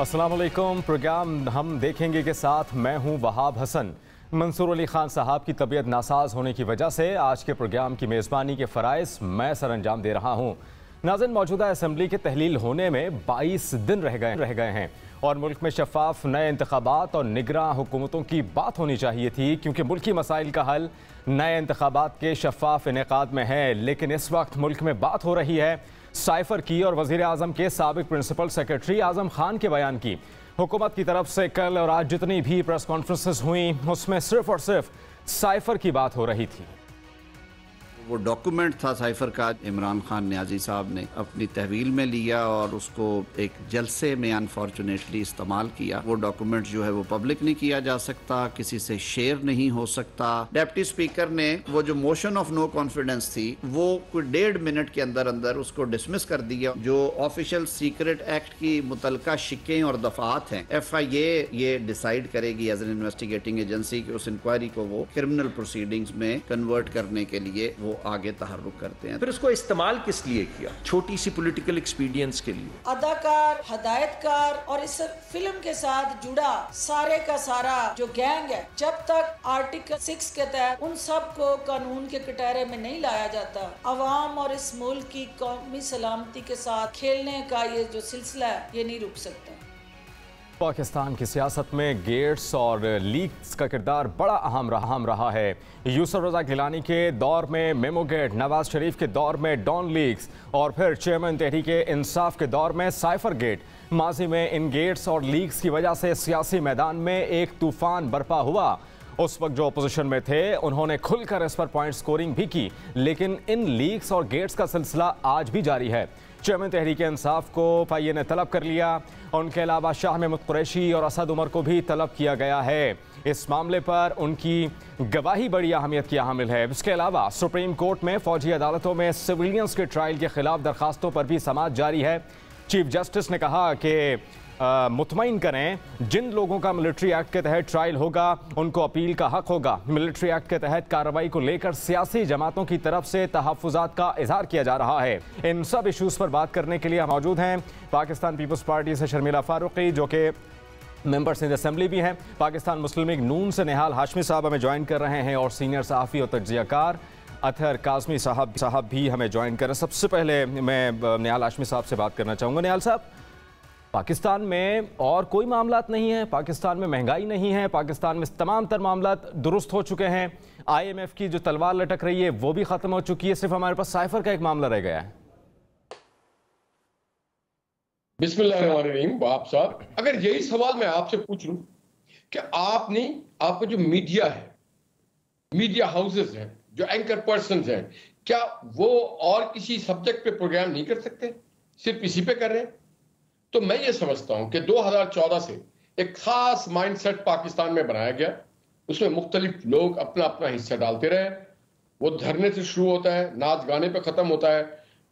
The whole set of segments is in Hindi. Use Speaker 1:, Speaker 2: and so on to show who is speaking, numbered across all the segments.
Speaker 1: अस्सलाम वालेकुम। प्रोग्राम हम देखेंगे के साथ मैं हूं वहाब हसन। मंसूर अली खान साहब की तबीयत नासाज होने की वजह से आज के प्रोग्राम की मेज़बानी के फ़राइज़ मैं सर अंजाम दे रहा हूं। नाज़रीन, मौजूदा असम्बली के तहलील होने में 22 दिन रह गए हैं और मुल्क में शफाफ नए इंतखाबात और निगरां हुकूमतों की बात होनी चाहिए थी, क्योंकि मुल्की मसाइल का हल नए इंतखाबात के शफाफ इनेकाद में है। लेकिन इस वक्त मुल्क में बात हो रही है साइफर की और वज़ीर आज़म के साबिक प्रिंसिपल सेक्रेटरी आज़म खान के बयान की। हुकूमत की तरफ से कल और आज जितनी भी प्रेस कॉन्फ्रेंसेस हुई उसमें सिर्फ और सिर्फ साइफर की बात हो रही थी।
Speaker 2: वो डॉक्यूमेंट था साइफर का, इमरान खान न्याजी साहब ने अपनी तहवील में लिया और उसको एक जलसे में अनफॉर्चुनेटली इस्तेमाल किया। वो डॉक्यूमेंट जो है वो पब्लिक नहीं किया जा सकता, किसी से शेयर नहीं हो सकता। डिप्टी स्पीकर ने वो जो मोशन ऑफ नो कॉन्फिडेंस थी वो कोई 1.5 मिनट के अंदर अंदर उसको डिसमिस कर दिया। जो ऑफिशियल सीक्रेट एक्ट की मुतलका शिकें और दफात हैं, FIA ये डिसाइड करेगी एज एन इन्वेस्टिगेटिंग एजेंसी कि उस इंक्वायरी को वो क्रिमिनल प्रोसीडिंग्स में कन्वर्ट करने के लिए वो आगे तहर्रुक करते हैं।
Speaker 3: फिर उसको इस्तेमाल किस लिए किया? छोटी सी पॉलिटिकल एक्सपीडियंस के लिए।
Speaker 4: अदाकार, हदायतकार और इस फिल्म के साथ जुड़ा सारे का सारा जो गैंग है, जब तक आर्टिकल 6 के तहत उन सब को कानून के कटहरे में नहीं लाया जाता, अवाम और इस मुल्क की कौमी सलामती के साथ खेलने का ये जो सिलसिला है ये नहीं रुक सकता।
Speaker 1: पाकिस्तान की सियासत में गेट्स और लीक्स का किरदार बड़ा अहम रहा है। यूसुफ रज़ा गिलानी के दौर में मेमो गेट, नवाज शरीफ के दौर में डॉन लीक्स और फिर चेयरमैन तहरीक इंसाफ के दौर में साइफर गेट। माजी में इन गेट्स और लीक्स की वजह से सियासी मैदान में एक तूफान बरपा हुआ। उस वक्त जो अपोजिशन में थे उन्होंने खुलकर इस पर पॉइंट स्कोरिंग भी की, लेकिन इन लीक्स और गेट्स का सिलसिला आज भी जारी है। चेयरमैन तहरीक इंसाफ को FIA ने तलब कर लिया। उनके अलावा शाह महमूद कुरैशी और असद उमर को भी तलब किया गया है। इस मामले पर उनकी गवाही बड़ी अहमियत की हामिल है। इसके अलावा सुप्रीम कोर्ट में फौजी अदालतों में सिविलियंस के ट्रायल के खिलाफ दरखास्तों पर भी समाअत जारी है। चीफ जस्टिस ने कहा कि मुतमईन करें, जिन लोगों का मिलिट्री एक्ट के तहत ट्रायल होगा उनको अपील का हक होगा। मिलिट्री एक्ट के तहत कार्रवाई को लेकर सियासी जमातों की तरफ से तहफ़्फ़ुज़ात का इजहार किया जा रहा है। इन सब इशूज़ पर बात करने के लिए मौजूद हैं पाकिस्तान पीपल्स पार्टी से शर्मिला फारूकी, जो कि मेंबर्स इन असेंबली भी हैं। पाकिस्तान मुस्लिम लीग नून से निहाल हाशमी साहब हमें ज्वाइन कर रहे हैं और सीनियर सहाफ़ी और तज्ज़ियाकार अतहर काज़मी साहब भी हमें ज्वाइन कर रहे हैं। सबसे पहले मैं निहाल हाशमी साहब से बात करना चाहूँगा। निहाल साहब, पाकिस्तान में और कोई मामलात नहीं है, पाकिस्तान में महंगाई नहीं है, पाकिस्तान में तमाम तर मामलात दुरुस्त हो चुके हैं। IMF की जो तलवार लटक रही है वो भी ख़त्म हो चुकी है, सिर्फ हमारे पास साइफर का एक मामला रह गया है।
Speaker 5: बिस्मिल्लाहिर्रहमानिर्रहीम। बाप साहब, अगर यही सवाल मैं आपसे पूछ लूं कि आपका जो मीडिया है, मीडिया हाउसेस हैं, जो एंकर पर्सन हैं, क्या वो और किसी सब्जेक्ट पे प्रोग्राम नहीं कर सकते, सिर्फ इसी पे कर रहे हैं? तो मैं ये समझता हूं कि 2014 से एक खास माइंडसेट पाकिस्तान में बनाया गया। उसमें मुख्तलिफ लोग अपना अपना हिस्सा डालते रहे। वो धरने से शुरू होता है, नाच गाने पे खत्म होता है,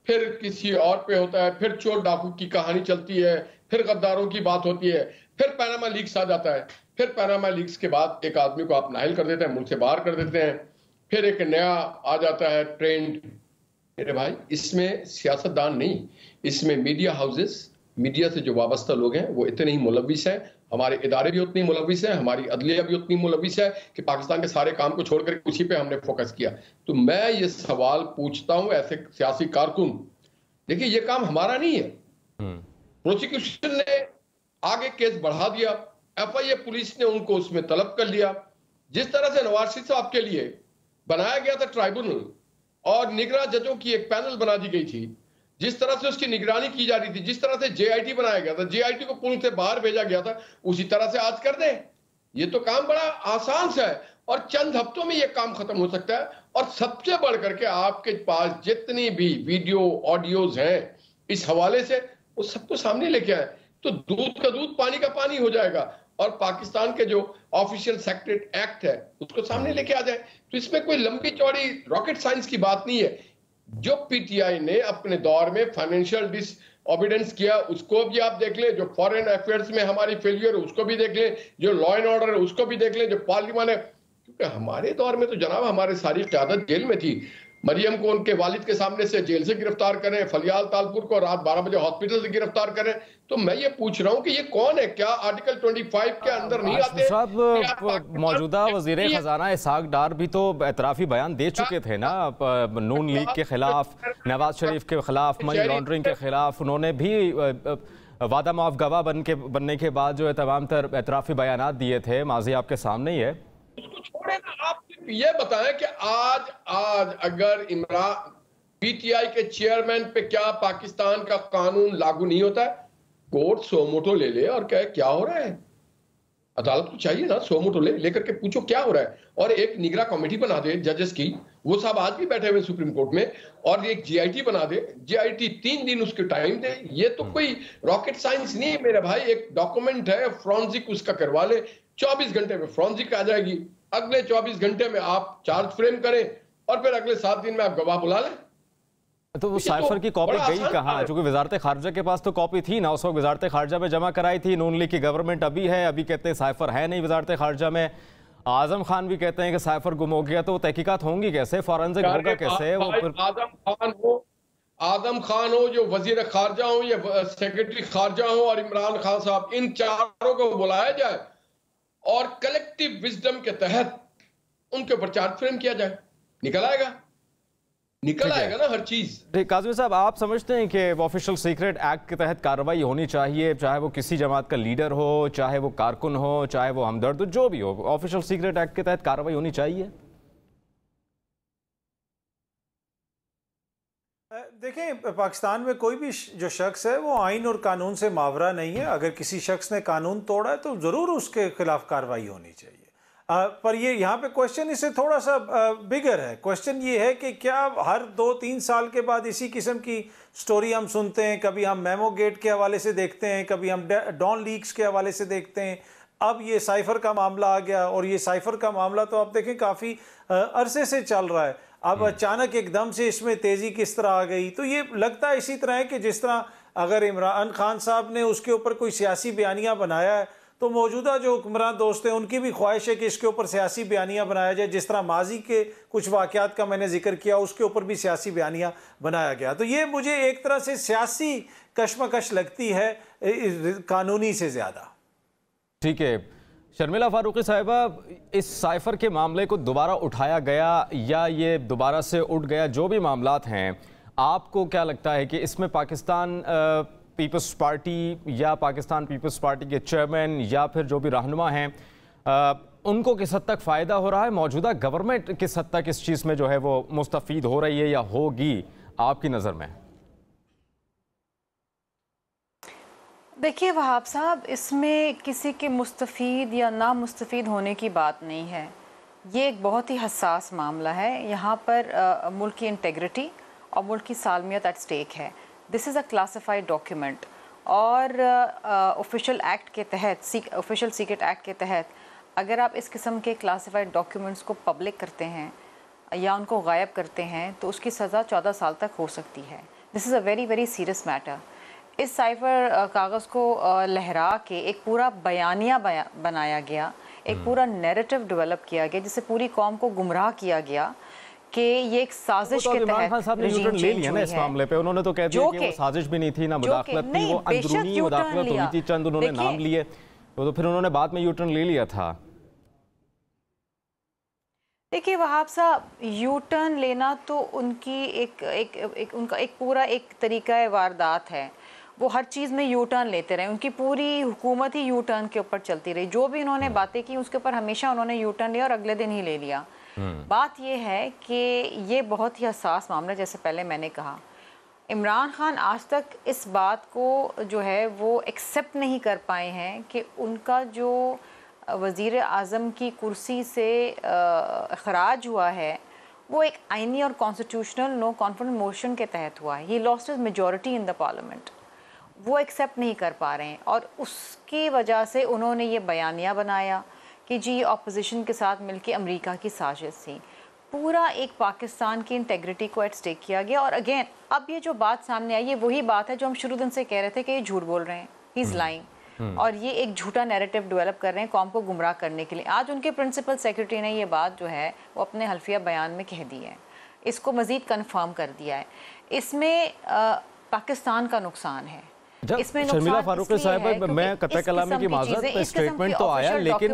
Speaker 5: फिर किसी और पे होता है, फिर चोर डाकू की कहानी चलती है, फिर गद्दारों की बात होती है, फिर पैनामा लीक्स आ जाता है, फिर पैनामा लीक्स के बाद एक आदमी को आप नाहिल कर देते हैं, मुल्क से बाहर कर देते हैं, फिर एक नया आ जाता है ट्रेंड। मेरे भाई, इसमें सियासतदान नहीं, इसमें मीडिया हाउसेस, मीडिया से जो वाबस्ता लोग हैं वो इतने ही मुलविस हैं। हमारे इदारे भी उतनी मुलविस हैं, हमारी अदलिया भी उतनी मुलविस है कि पाकिस्तान के सारे काम को छोड़कर उसी पे हमने फोकस किया। तो मैं ये सवाल पूछता हूं ऐसे सियासी कारकुन, देखिए ये काम हमारा नहीं है। प्रोसिक्यूशन ने आगे केस बढ़ा दिया, FIA पुलिस ने उनको उसमें तलब कर लिया। जिस तरह से नवाज शरीफ साहब के लिए बनाया गया था ट्राइब्यूनल और निगरां जजों की एक पैनल बना दी गई थी, जिस तरह से उसकी निगरानी की जा रही थी, जिस तरह से JIT बनाया गया था, JIT को पुल से बाहर भेजा गया था, उसी तरह से आज कर दें। ये तो काम बड़ा आसान सा है और चंद हफ्तों में ये काम खत्म हो सकता है। और सबसे बढ़ करके आपके पास जितनी भी वीडियो ऑडियोज हैं इस हवाले से, वो सबको सामने लेके आए तो दूध का दूध, पानी का पानी हो जाएगा और पाकिस्तान के जो ऑफिशियल सेक्रेट एक्ट है उसको सामने लेके आ जाए। तो इसमें कोई लंबी चौड़ी रॉकेट साइंस की बात नहीं है। जो PTI ने अपने दौर में फाइनेंशियल डिसओबीडियंस किया उसको भी आप देख लें, जो फॉरेन अफेयर्स में हमारी फेलियर है उसको भी देख लें, जो लॉ एंड ऑर्डर है उसको भी देख लें, जो पार्लियामेंट है, क्योंकि हमारे दौर में तो जनाब हमारे सारी क़यादत जेल में थी। मरियम को उनके वालिद के सामने से जेल से गिरफ्तार करें, फलियाल तालपुर को रात 12 बजे हॉस्पिटल से गिरफ्तार करें। तो मैं ये पूछ रहा हूं कि ये कौन है? क्या आर्टिकल 25 के अंदर नहीं आते?
Speaker 1: साहब, मौजूदा वजीर खजाना इसहाक डार भी तो एतराफी बयान दे चुके थे ना, नून लीग के खिलाफ, नवाज शरीफ के खिलाफ, मनी लॉन्ड्रिंग के खिलाफ। उन्होंने भी वादा माफ गवाह बनने के बाद जो है तमाम तर एतराफी बयान दिए थे। माजी आपके सामने ही है।
Speaker 5: उसको छोड़े ना, आप ये बताएं कि आज अगर इमरान पीटीआई के चेयरमैन पे क्या पाकिस्तान का कानून लागू नहीं होता है? कोर्ट सोमोटो ले ले और कहे क्या हो रहा है। अदालत को चाहिए ना, सोमोटो लेकर के पूछो क्या हो रहा है, और एक निगरां कमेटी बना दे जजेस की। वो साहब आज भी बैठे हुए सुप्रीम कोर्ट में, और एक जीआईटी बना दे। जीआईटी 3 दिन उसके टाइम दे। ये तो कोई रॉकेट साइंस नहीं है मेरा भाई। एक डॉक्यूमेंट है, फ्रॉन्जिक उसका करवा ले, 24 घंटे में फ्रॉन्जिक आ जाएगी। अगले 24 घंटे में आप चार्ज फ्रेम करें और फिर अगले 7 दिन में आप गवाह बुला लें।
Speaker 1: तो वो साइफर की कॉपी गई कहाँ? क्योंकि वजारत खारजा के पास तो कॉपी थी ना, उस वक्त वजारत खारजा में जमा कराई थी। नून लीग की गवर्नमेंट अभी है, अभी कहते हैं साइफर है नहीं वजारत खारजा में। आजम खान भी कहते हैं कि साइफर गुम हो गया। तो तहकीकात होंगी कैसे, फॉरेंसिक होगा कैसे?
Speaker 5: आजम खान हो जो वजीर खारजा हो या सेक्रेटरी खारजा हो और इमरान खान साहब, इन चारों को बुलाया जाए और कलेक्टिव विजडम के तहत उनके ऊपर चार्ज फ्रेम किया जाए। निकल आएगा ना हर चीज।
Speaker 1: काज़मी साहब, आप समझते हैं कि ऑफिशियल सीक्रेट एक्ट के तहत कार्रवाई होनी चाहिए, चाहे वो किसी जमात का लीडर हो, चाहे वो कारकुन हो, चाहे वो हमदर्द हो, जो भी हो, ऑफिशियल सीक्रेट एक्ट के तहत कार्रवाई होनी चाहिए?
Speaker 6: देखें, पाकिस्तान में कोई भी जो शख्स है वो आइन और कानून से मावरा नहीं है। अगर किसी शख्स ने कानून तोड़ा है तो ज़रूर उसके खिलाफ कार्रवाई होनी चाहिए। पर ये यहाँ पे क्वेश्चन इससे थोड़ा सा बिगर है। क्वेश्चन ये है कि क्या हर 2-3 साल के बाद इसी किस्म की स्टोरी हम सुनते हैं? कभी हम मेमो गेट के हवाले से देखते हैं, कभी हम डॉन लीक्स के हवाले से देखते हैं, अब ये साइफर का मामला आ गया। और ये साइफर का मामला तो आप देखें काफ़ी अरसे से चल रहा है। अब अचानक एकदम से इसमें तेज़ी किस तरह आ गई? तो ये लगता है इसी तरह है कि जिस तरह अगर इमरान खान साहब ने उसके ऊपर कोई सियासी बयानिया बनाया है तो मौजूदा जो हुक्मरान दोस्त हैं उनकी भी ख्वाहिश है कि इसके ऊपर सियासी बयानिया बनाया जाए। जिस तरह माजी के कुछ वाक़यात का मैंने जिक्र किया, उसके ऊपर भी सियासी बयानिया बनाया गया। तो ये मुझे एक तरह से सियासी कशमकश लगती है कानूनी से ज़्यादा।
Speaker 1: ठीक है शर्मिला फारूकी साहिबा, इस साइफर के मामले को दोबारा उठाया गया या ये दोबारा से उठ गया, जो भी मामलात हैं, आपको क्या लगता है कि इसमें पाकिस्तान पीपल्स पार्टी या पाकिस्तान पीपल्स पार्टी के चेयरमैन या फिर जो भी रहनुमा हैं, उनको किस हद तक फ़ायदा हो रहा है? मौजूदा गवर्नमेंट किस हद तक इस चीज़ में जो है वो मुस्तफ़ीद हो रही है या होगी आपकी नज़र में?
Speaker 7: देखिए वहाब साहब, इसमें किसी के मुस्तफ़ीद या ना मुस्तफ़ीद होने की बात नहीं है। ये एक बहुत ही हसास मामला है। यहाँ पर मुल्क की इंटेग्रिटी और मुल्क की सालमियत एट स्टेक है। This is a classified document और ऑफिशियल एक्ट के तहत, ऑफिशियल सीक्रेट एक्ट के तहत अगर आप इस किस्म के क्लासिफाइड डॉक्यूमेंट्स को पब्लिक करते हैं या उनको गायब करते हैं तो उसकी सज़ा 14 साल तक हो सकती है। This is a very very serious matter. इस साइफर कागज़ को लहरा के एक पूरा बयानिया बनाया गया, एक पूरा नैरेटिव डेवलप किया गया जिससे पूरी कौम को गुमराह किया गया कि ये एक साजिश के तहत
Speaker 1: खान साहब ने न्यूट्रल ले लिया ना इस मामले पे। उन्होंने तो कह दिया कि वो साजिश भी नहीं थी, ना मुदाखलत थी, वो अंदरूनी मुदाखलत हुई थी, चंद उन्होंने नाम लिए, तो फिर उन्होंने बाद में यूटर्न ले लिया था।
Speaker 7: देखिए वहाब साहब, यू टर्न लेना तो उनकी उनका एक पूरा एक तरीका वारदात है। वो हर चीज़ में यू टर्न लेते रहे, उनकी पूरी हुकूमत ही यू टर्न के ऊपर चलती रही। जो भी उन्होंने बातें की उसके ऊपर हमेशा उन्होंने यू टर्न लिया और अगले दिन ही ले लिया। बात यह है कि ये बहुत ही हसास मामला, जैसे पहले मैंने कहा, इमरान खान आज तक इस बात को जो है वो एक्सेप्ट नहीं कर पाए हैं कि उनका जो वज़ीर आज़म की कुर्सी से खराज हुआ है वो एक आइनी और कॉन्स्टिट्यूशनल नो कॉन्फिडेंस मोशन के तहत हुआ है। He lost his majority in the parliament. वो एक्सेप्ट नहीं कर पा रहे हैं और उसकी वजह से उन्होंने ये बयानिया बनाया कि जी अपोजिशन के साथ मिलकर अमेरिका की साजिश थी। पूरा एक पाकिस्तान की इंटेग्रिटी को एट स्टेक किया गया। और अगेन अब ये जो बात सामने आई, ये वही बात है जो हम शुरू दिन से कह रहे थे कि ये झूठ बोल रहे हैं, ही इज़ लाइंग, और ये एक झूठा नैरेटिव डेवलप कर रहे हैं कौम को गुमराह करने के लिए। आज उनके प्रिंसिपल सेक्रेटरी ने ये बात जो है वो अपने हल्फिया बयान में कह दी है। इसको मज़ीद कंफर्म कर दिया है। इसमें पाकिस्तान का नुकसान है। इसमें
Speaker 1: शर्मिला फारूकी साहब, मैं कतई कलामी की माजरत, स्टेटमेंट तो आया लेकिन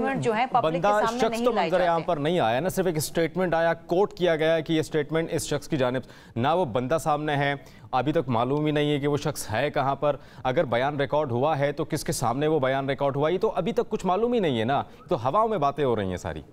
Speaker 1: बंदा शख्स तो मंजर आम पर नहीं आया ना, सिर्फ एक स्टेटमेंट आया, कोट किया गया कि ये स्टेटमेंट इस शख्स की जानिब, ना वो बंदा सामने है, अभी तक मालूम ही नहीं है कि वो शख्स है कहाँ पर, अगर बयान रिकॉर्ड हुआ है तो किसके सामने वो बयान रिकॉर्ड हुआ, ये तो अभी तक कुछ मालूम ही नहीं है ना, तो हवाओं में बातें हो रही हैं सारी।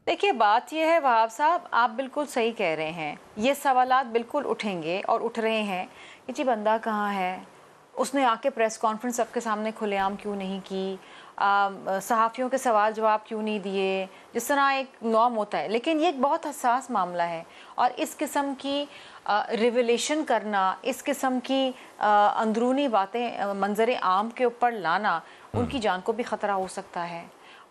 Speaker 7: देखिए बात यह है वहाब साहब, आप बिल्कुल सही कह रहे हैं, ये सवालात बिल्कुल उठेंगे और उठ रहे हैं कि जी बंदा कहाँ है, उसने आके प्रेस कॉन्फ्रेंस सबके सामने खुलेआम क्यों नहीं की, सहाफ़ियों के सवाल जवाब क्यों नहीं दिए, जिस तरह एक नॉर्म होता है। लेकिन ये एक बहुत हसास मामला है और इस किस्म की रिवलेशन करना, इस किस्म की अंदरूनी बातें मंजर आम के ऊपर लाना, उनकी जान को भी ख़तरा हो सकता है।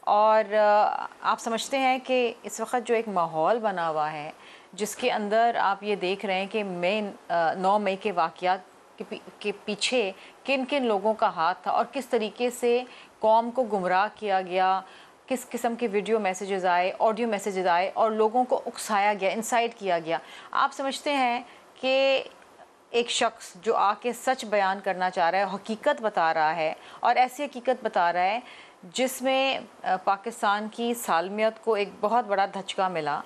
Speaker 7: और आप समझते हैं कि इस वक्त जो एक माहौल बना हुआ है जिसके अंदर आप ये देख रहे हैं कि 9 मई के वाक़यात के पीछे किन किन लोगों का हाथ था और किस तरीके से कौम को गुमराह किया गया, किस किस्म के वीडियो मैसेजेस आए, ऑडियो मैसेजेस आए और लोगों को उकसाया गया, इंसाइट किया गया। आप समझते हैं कि एक शख्स जो आके सच बयान करना चाह रहा है, हकीकत बता रहा है और ऐसी हकीकत बता रहा है जिसमें पाकिस्तान की सालमियत को एक बहुत बड़ा धचका मिला,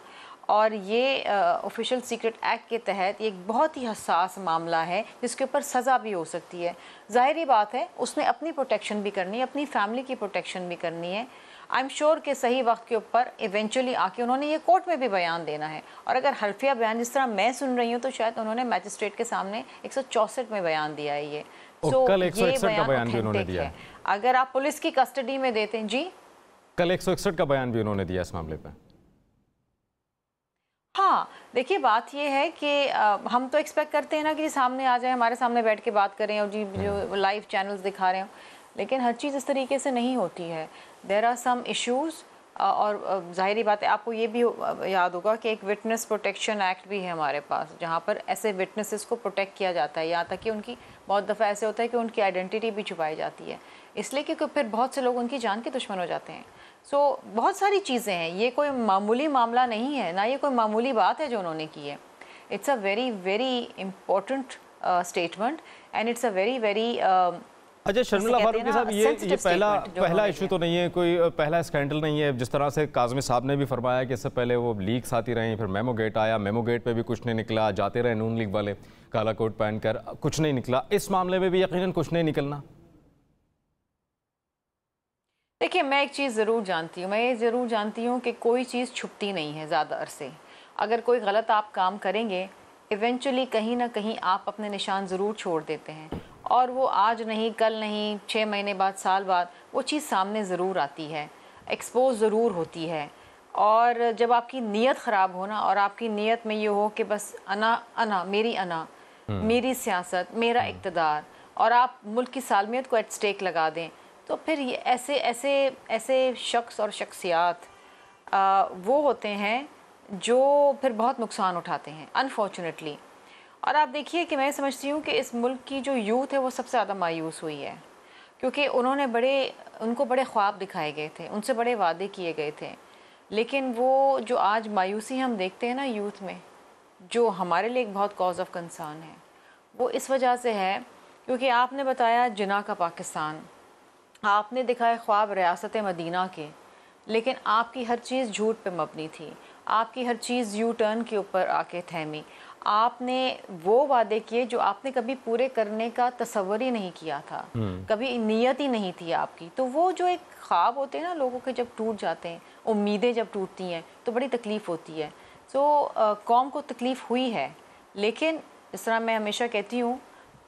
Speaker 7: और ये ऑफिशियल सीक्रेट एक्ट के तहत एक बहुत ही हसास मामला है जिसके ऊपर सज़ा भी हो सकती है। ज़ाहिरी बात है उसने अपनी प्रोटेक्शन भी करनी है, अपनी फैमिली की प्रोटेक्शन भी करनी है। आई एम श्योर कि सही वक्त के ऊपर इवेंचुअली आके उन्होंने ये कोर्ट में भी बयान देना है, और अगर हल्फिया बयान जिस तरह मैं सुन रही हूँ तो शायद उन्होंने मैजिस्ट्रेट के सामने 164 में बयान दिया है ये।
Speaker 1: कल 161 का बयान भी उन्होंने दिया है।
Speaker 7: अगर आप पुलिस की कस्टडी में देते हैं जी,
Speaker 1: कल 161 का बयान भी उन्होंने दिया इस मामले पर।
Speaker 7: हाँ देखिए बात ये है कि हम तो एक्सपेक्ट करते हैं ना कि सामने आ जाए, हमारे सामने बैठ के बात करें और जी जो लाइव चैनल्स दिखा रहे हो, लेकिन हर चीज़ इस तरीके से नहीं होती है। देयर आर सम इश्यूज़, और ज़ाहिरी बात है आपको ये भी याद होगा कि एक विटनेस प्रोटेक्शन एक्ट भी है हमारे पास, जहाँ पर ऐसे विटनेसेस को प्रोटेक्ट किया जाता है, यहाँ तक कि उनकी बहुत दफ़ा ऐसे होता है कि उनकी आइडेंटिटी भी छुपाई जाती है, इसलिए क्योंकि फिर बहुत से लोग उनकी जान के दुश्मन हो जाते हैं। बहुत सारी चीज़ें हैं, ये कोई मामूली मामला नहीं है, ना ये कोई मामूली बात है जो उन्होंने की है। It's a very very important statement and it's a very very
Speaker 1: अच्छा शर्मिला फारूकी साहब, ये पहला इशू तो नहीं है, कोई पहला स्कैंडल नहीं है। जिस तरह से काज़मी साहब ने भी फरमाया कि इससे पहले वो लीक्स आती रहीं, फिर मेमो गेट आया, मेमो गेट पे भी कुछ नहीं निकला, जाते रहे नून लीग वाले काला कोट पहनकर, कुछ नहीं निकला। इस मामले में भी यकीनन कुछ नहीं निकलना।
Speaker 7: देखिए मैं एक चीज़ ज़रूर जानती हूँ, मैं ये ज़रूर जानती हूँ कि कोई चीज़ छुपती नहीं है ज़्यादा अरसे। अगर कोई गलत आप काम करेंगे, इवेंचुअली कहीं ना कहीं आप अपने निशान ज़रूर छोड़ देते हैं, और वो आज नहीं, कल नहीं, 6 महीने बाद, साल बाद वो चीज़ सामने ज़रूर आती है, एक्सपोज ज़रूर होती है। और जब आपकी नीयत ख़राब हो ना, और आपकी नीयत में ये हो कि बस अना मेरी सियासत, मेरा इक़्तिदार, और आप मुल्क की सालमियत को एट स्टेक लगा दें, तो फिर ये ऐसे शख्स और शख्सियात वो होते हैं जो फिर बहुत नुकसान उठाते हैं अनफॉर्चुनेटली। और आप देखिए कि मैं समझती हूँ कि इस मुल्क की जो यूथ है वो सबसे ज़्यादा मायूस हुई है, क्योंकि उनको बड़े ख्वाब दिखाए गए थे, उनसे बड़े वादे किए गए थे, लेकिन वो जो आज मायूसी हम देखते हैं ना यूथ में, जो हमारे लिए एक बहुत कॉज ऑफ कंसर्न है, वो इस वजह से है क्योंकि आपने बताया जिना का पाकिस्तान, आपने दिखाए ख्वाब रियासत मदीना के, लेकिन आपकी हर चीज़ झूठ पे मबनी थी, आपकी हर चीज़ यू टर्न के ऊपर आके थमी। आपने वो वादे किए जो आपने कभी पूरे करने का तसव्वुर ही नहीं किया था, कभी नीयत ही नहीं थी आपकी। तो वो जो एक ख्वाब होते हैं ना लोगों के, जब टूट जाते हैं, उम्मीदें जब टूटती हैं तो बड़ी तकलीफ़ होती है। कौम को तकलीफ़ हुई है, लेकिन इस तरह मैं हमेशा कहती हूँ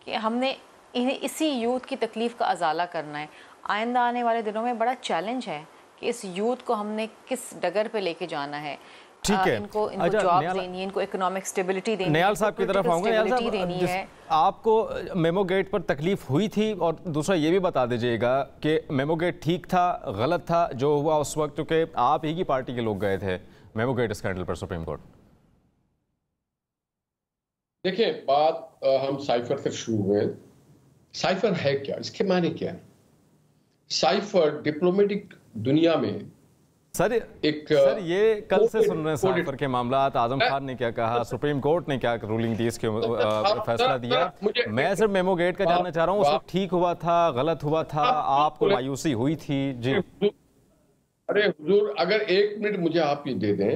Speaker 7: कि हमने इसी यूथ की तकलीफ़ का अजाला करना है। आइंदा आने वाले दिनों में बड़ा चैलेंज है कि इस यूथ को हमने किस डगर पे लेके जाना है।
Speaker 1: ठीक है,
Speaker 7: इनको जॉब देनी है, इनको इकोनॉमिक स्टेबिलिटी देनी है।
Speaker 1: नयाल साहब की तरफ आऊँगा। नयाल साहब, आपको मेमो गेट पर तकलीफ हुई थी, और दूसरा ये भी बता दीजिएगा कि मेमो गेट ठीक था, गलत था जो हुआ उस वक्त, क्योंकि आप ही की पार्टी के लोग गए थे मेमो गेट स्कैंडल पर सुप्रीम कोर्ट।
Speaker 5: देखिए बात हम साइफर से शुरू हुए। साइफर है क्या, इसके माने क्या है? साइफर डिप्लोमेटिक दुनिया में
Speaker 1: सर ये कल से सुन रहे हैं साइफर के मामला। आजम खान ने क्या कहा, सुप्रीम कोर्ट ने क्या रूलिंग दी, इसके फैसला दिया। मैं सिर्फ मेमो गेट का जानना चाह रहा हूँ, उसको ठीक हुआ था, गलत हुआ था, आपको मायूसी हुई थी? जी
Speaker 5: अरे हुजूर, अगर 1 मिनट मुझे आप ये दे दें,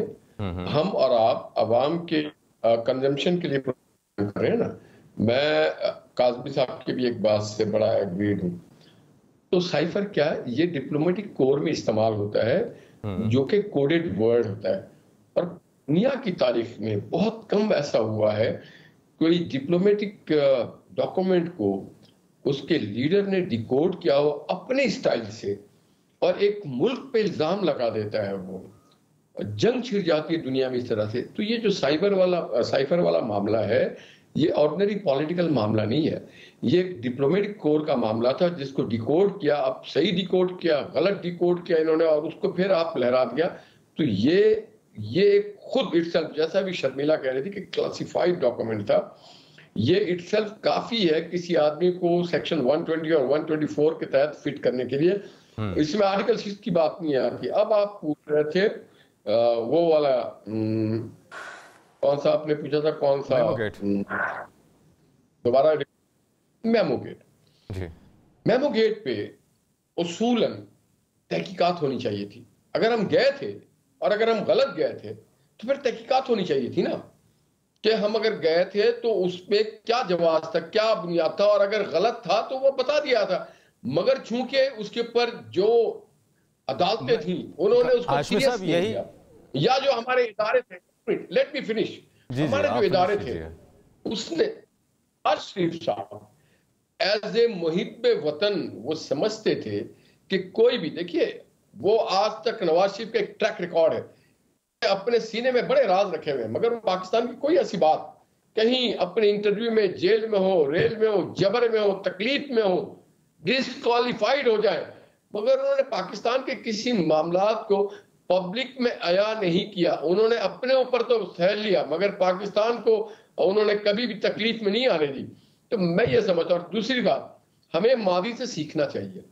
Speaker 5: हम और आप अवाम के कंजम्पशन के लिए कर रहे हैं ना। मैं काज़मी साहब की भी एक बात से बड़ा एग्रीड हूँ। तो साइफर क्या है, ये डिप्लोमेटिक कोर में इस्तेमाल होता है, जो कि कोडेड वर्ड होता है। और दुनिया की तारीख में बहुत कम ऐसा हुआ है कोई डिप्लोमेटिक डॉक्यूमेंट को उसके लीडर ने डिकोड किया हो अपने स्टाइल से और एक मुल्क पे इल्जाम लगा देता है, वो जंग छिड़ जाती है दुनिया में इस तरह से। तो ये जो साइफर वाला मामला है, ये ऑर्डिनरी पॉलिटिकल मामला नहीं है, ये एक डिप्लोमेटिक कोर का मामला था जिसको डिकोड किया, अब सही डिकोड किया, गलत डिकोड किया इन्होंने, और उसको फिर आप लहरा दिया। तो ये खुद इटसेल्फ, जैसा भी शर्मिला कह रही थी कि क्लासिफाइड डॉक्यूमेंट था, ये इटसेल्फ काफी है किसी आदमी को सेक्शन 120 और 124 के तहत फिट करने के लिए। इसमें आर्टिकल 6 की बात नहीं आती। अब आप पूछ रहे थे वो वाला कौन सा आपने पूछा था, कौन सा? दोबारा मेमो गेट पे उसूलन तहकीकात होनी चाहिए थी। अगर हम गए थे और अगर हम गलत गए थे तो फिर तहकीकात होनी चाहिए थी ना, कि हम अगर गए थे तो उसमें क्या जवाब था, क्या बुनियाद था, और अगर गलत था तो वो बता दिया था। मगर चूंकि उसके ऊपर जो अदालतें थी उन्होंने उसको सीरियस नहीं लिया, या जो हमारे इदारे थे, लेट मी फिनिश, हमारे जो इदारे थे उसने नवाज शरीफ साहब एज ए मुहिब्बे वतन वो समझते थे कि कोई भी, देखिए वो आज तक नवाज शरीफ का एक ट्रैक रिकॉर्ड है, अपने सीने में बड़े राज रखे हुए हैं, मगर पाकिस्तान की कोई ऐसी बात कहीं अपने इंटरव्यू में जेल में हो, रेल में हो, जबर में हो, तकलीफ में हो, डिस्क्वालिफाइड हो जाए, मगर उन्होंने पाकिस्तान के किसी मामलात को पब्लिक में आया नहीं किया। उन्होंने अपने ऊपर तो सह लिया, मगर पाकिस्तान को उन्होंने कभी भी तकलीफ में नहीं आने दी। तो मैं ये समझता हूँ। दूसरी बात, हमें माजी से सीखना चाहिए,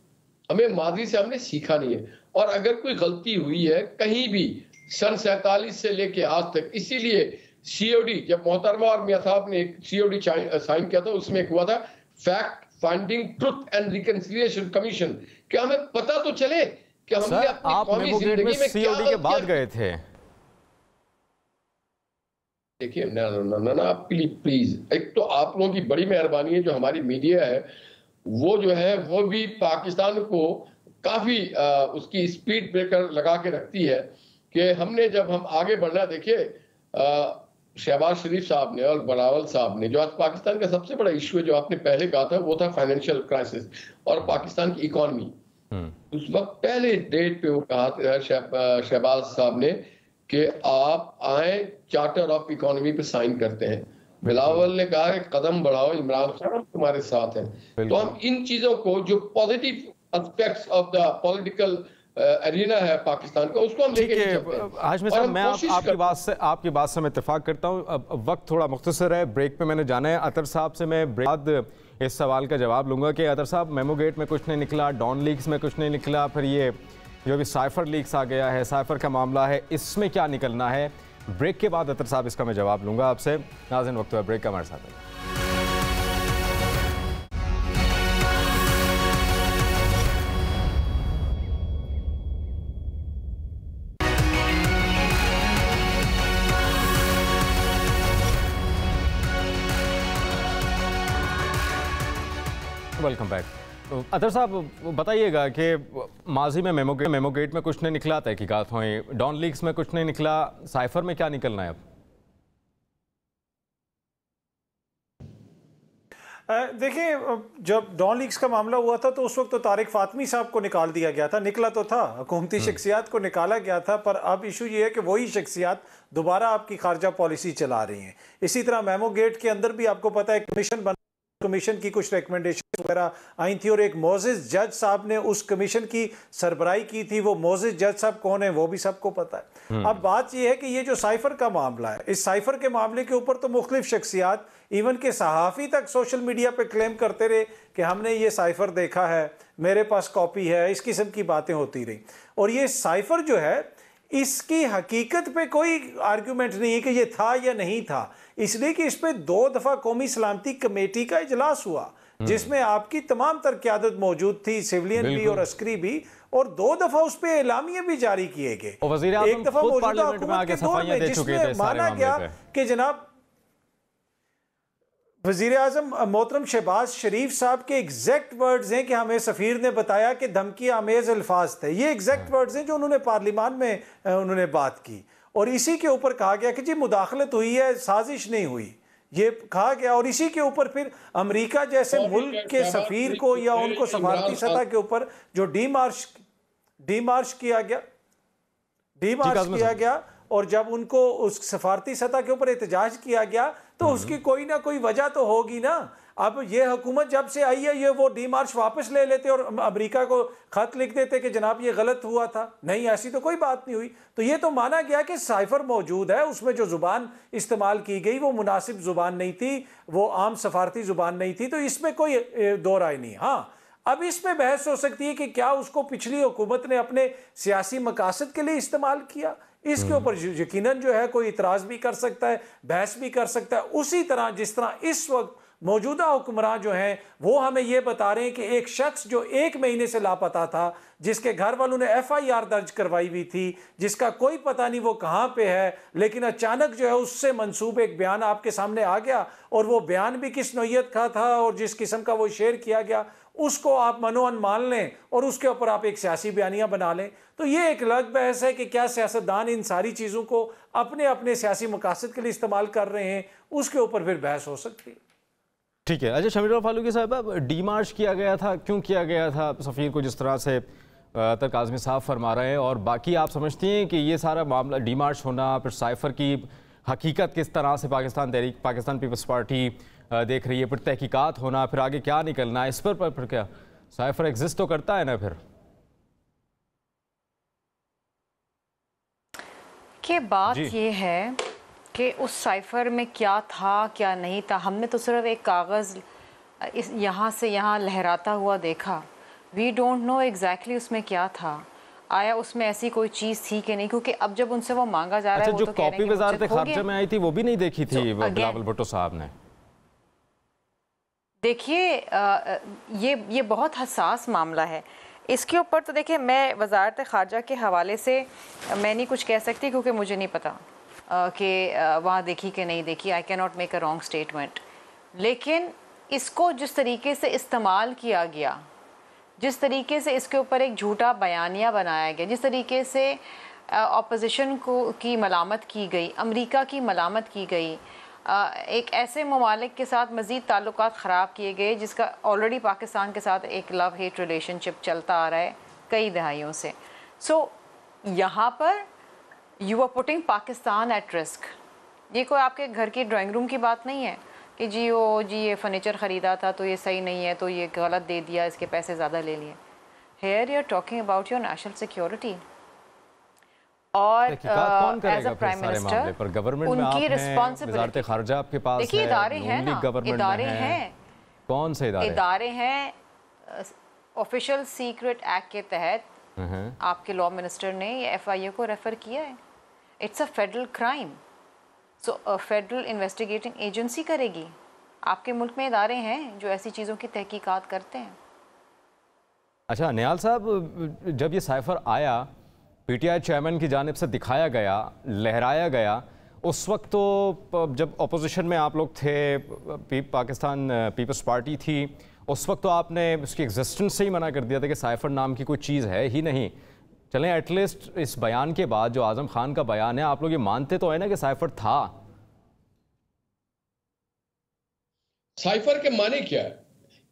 Speaker 5: हमें माजी से हमने सीखा नहीं है, और अगर कोई गलती हुई है कहीं भी सन 47 से लेके आज तक, इसीलिए COD जब मोहतरमा और मियां साहब ने एक COD साइन किया था, उसमें एक हुआ था fact finding truth and reconciliation commission, कि हमें पता तो चले कि हमने अपनी कौमी जिंदगी में
Speaker 1: COD के बाद गए थे।
Speaker 5: देखिए ना प्लीज, एक तो आप लोगों की बड़ी मेहरबानी है, जो हमारी मीडिया है वो जो है वो भी पाकिस्तान को काफी उसकी स्पीड ब्रेकर लगा के रखती है कि हमने जब हम आगे बढ़ना, देखिए शहबाज शरीफ साहब ने और बनावल साहब ने, जो आज पाकिस्तान का सबसे बड़ा इशू है जो आपने पहले कहा था, वो था फाइनेंशियल क्राइसिस और पाकिस्तान की इकोनॉमी। उस वक्त पहले डेट पे वो कहा शहबाज साहब ने कि आप आए, चार्टर ऑफ इकोनॉमी पे साइन करते हैं। बिलावल ने कहा कि कदम बढ़ाओ, इमरान खान तुम्हारे साथ हैं। तो हम इन चीजों को, जो positive aspects of the political arena है पाकिस्तान का, उसको हम लेके चलते हैं।
Speaker 1: हाशमी साहब, मैं आपकी बात से मैं इत्तेफाक करता हूँ। अब वक्त थोड़ा मुख्तसर है, ब्रेक पे मैंने जाना है। अतर साहब से मैं बाद इस सवाल का जवाब लूंगा कि अतर साहब, मेमो गेट में कुछ नहीं निकला, डॉन लीक्स में कुछ नहीं निकला, फिर ये जो भी साइफर लीक्स आ गया है, साइफर का मामला है, इसमें क्या निकलना है? ब्रेक के बाद अतर साहब इसका मैं जवाब लूंगा आपसे। नाज़रीन, वक्त है ब्रेक का, हमारे साथ है। Welcome back. अतर साहब, बताइएगा कि माजी में मेमो गेट में कुछ नहीं निकला, तहकीकात हुई, डॉन लीक्स में कुछ नहीं निकला, साइफर में क्या निकलना है अब?
Speaker 6: देखिए, जब डॉन लीक्स का मामला हुआ था तो उस वक्त तो तारिक फातमी साहब को निकाल दिया गया था, निकला तो था, हुकूमती शख्सियात को निकाला गया था, पर अब इशू ये है कि वही शख्सियात दोबारा आपकी खारजा पॉलिसी चला रही हैं। इसी तरह मेमो गेट के अंदर भी आपको पता है कमीशन की कुछ रिकमेंडेशन वगैरह आई थी, और एक मोजिज जज साहब ने उस कमीशन की सरबराही की थी। वो मोजिज जज साहब कौन है वो भी सबको पता है। अब बात यह है कि ये जो साइफर का मामला है, इस साइफर के मामले के ऊपर तो मुख्तलिफ शख्सियात, इवन के सहाफ़ी तक सोशल मीडिया पे क्लेम करते रहे कि हमने ये साइफर देखा है, मेरे पास कॉपी है, इस किस्म की बातें होती रही। और ये साइफर जो है इसकी हकीकत पे कोई आर्गूमेंट नहीं है कि ये था या नहीं था, इसलिए कि इस पे 2 दफ़ा कौमी सलामती कमेटी का इजलास हुआ जिसमें आपकी तमाम तर क़यादत मौजूद थी, सिविलियन भी और अस्करी भी, और 2 दफ़ा उस पे एलामिये भी जारी किए गए। एक दफ़ा मौजूदा हुकूमत के दौर में जिसमें माना गया कि जनाब वज़ीर आज़म मोहतरम शहबाज शरीफ साहब के एग्जैक्ट वर्ड्स हैं कि हमें सफ़ीर ने बताया कि धमकी आमेज अल्फाज थे। ये एग्जैक्ट वर्ड्स हैं जो उन्होंने पार्लियामान में उन्होंने बात की, और इसी के ऊपर कहा गया कि जी मुदाखलत हुई है, साजिश नहीं हुई, ये कहा गया। और इसी के ऊपर फिर अमेरिका जैसे मुल्क के सफ़ीर को या उनको सफारती सतह के ऊपर जो डीमार्च किया गया, और जब उनको उस सफारती सतह के ऊपर एहतजाज किया गया तो उसकी कोई ना कोई वजह तो होगी ना। अब ये हुकूमत जब से आई है, ये वो डीमार्च वापस ले लेते और अमेरिका को खत लिख देते कि जनाब ये गलत हुआ था। नहीं, ऐसी तो कोई बात नहीं हुई। तो ये तो माना गया कि साइफर मौजूद है, उसमें जो जुबान इस्तेमाल की गई वो मुनासिब जुबान नहीं थी, वो आम सफारती जुबान नहीं थी, तो इसमें कोई दो राय नहीं। हाँ, अब इसमें बहस हो सकती है कि क्या उसको पिछली हुकूमत ने अपने सियासी मकासद के लिए इस्तेमाल किया। इसके ऊपर यकीनन जो है कोई इतराज़ भी कर सकता है, बहस भी कर सकता है। उसी तरह जिस तरह इस वक्त मौजूदा हुक्मरान जो हैं वो हमें ये बता रहे हैं कि एक शख्स जो 1 महीने से लापता था, जिसके घर वालों ने FIR दर्ज करवाई हुई थी, जिसका कोई पता नहीं वो कहाँ पे है, लेकिन अचानक जो है उससे मंसूब एक बयान आपके सामने आ गया, और वो बयान भी किस नौइयत का था और जिस किस्म का वो शेयर किया गया उसको आप मनोअन मान लें और उसके ऊपर आप एक सियासी बयानिया बना लें। तो ये एक अलग बहस है कि क्या सियासतदान इन सारी चीज़ों को अपने अपने सियासी मकासद के लिए इस्तेमाल कर रहे हैं, उसके ऊपर फिर बहस हो सकती है।
Speaker 1: ठीक है। अच्छा शमीरुल्लाह फारूकी साहब, डीमार्च किया गया था, क्यों किया गया था सफ़ीर को, जिस तरह से तर काज़मी साहब फरमा रहे हैं, और बाकी आप समझती हैं कि ये सारा मामला डीमार्च होना, फिर साइफर की हकीकत किस तरह से पाकिस्तान पीपल्स पार्टी देख रही है, फिर तहकीकात होना, फिर आगे क्या निकलना है, इस पर फिर क्या साइफर एग्जिस्ट तो करता है ना फिर?
Speaker 7: कि बात ये है कि उस साइफर में क्या था क्या नहीं था, हमने तो सिर्फ एक कागज़ इस यहाँ से यहाँ लहराता हुआ देखा। वी डोंट नो एग्जैक्टली उसमें क्या था, आया उसमें ऐसी कोई चीज़ थी कि नहीं, क्योंकि अब जब उनसे वो मांगा जा रहा है,
Speaker 1: अच्छा, जो कॉपी वज़ारत ख़ारजा में आई थी वो भी नहीं देखी थी बिलावल भुट्टो साहब ने?
Speaker 7: देखिए ये बहुत हसास मामला है। इसके ऊपर तो देखिए मैं वज़ारत ख़ारजा के हवाले से मैं नहीं कुछ कह सकती, क्योंकि मुझे नहीं पता कि वहाँ देखी कि नहीं देखी। I can not make a wrong statement. लेकिन इसको जिस तरीके से इस्तेमाल किया गया, जिस तरीके से इसके ऊपर एक झूठा बयानिया बनाया गया, जिस तरीके से अपोजिशन की मलामत की गई, अमेरिका की मलामत की गई, एक ऐसे ममालिक के साथ मज़ीद ताल्लुकात ख़राब किए गए जिसका ऑलरेडी पाकिस्तान के साथ एक लव हेट रिलेशनशिप चलता आ रहा है कई दहाइयों से। सो यहाँ पर you are putting Pakistan at risk. ये कोई आपके घर की ड्राइंग रूम की बात नहीं है कि जी ये फ़र्नीचर ख़रीदा था तो ये सही नहीं है तो ये गलत दे दिया, इसके पैसे ज़्यादा ले लिए। Here you are talking about your national security, और एज अ प्राइम मिनिस्टर उनकी रिस्पॉन्सिबिलिटी।
Speaker 1: खारजा आपके पास
Speaker 7: देखिए इदारे हैं ना, इदारे हैं।
Speaker 1: कौन से इदारे?
Speaker 7: इदारे हैं ऑफिशियल सीक्रेट एक्ट के तहत आपके लॉ मिनिस्टर ने ये FIA को रेफर किया है। It's a federal crime, so federal investigating agency करेगी। आपके मुल्क में इदारे हैं जो ऐसी चीज़ों की तहकीकात करते हैं।
Speaker 1: अच्छा निहाल साहब, जब ये साइफर आया PTI चेयरमैन की जानिब से दिखाया गया, लहराया गया, उस वक्त तो जब अपोजिशन में आप लोग थे, पाकिस्तान पीपल्स पार्टी थी, उस वक्त तो आपने उसकी एग्जिस्टेंस से ही मना कर दिया था कि साइफर नाम की कोई चीज़ है ही नहीं। चलें एटलीस्ट इस बयान के बाद जो आज़म खान का बयान है, आप लोग ये मानते तो है ना कि साइफर था?
Speaker 5: साइफर के माने क्या है?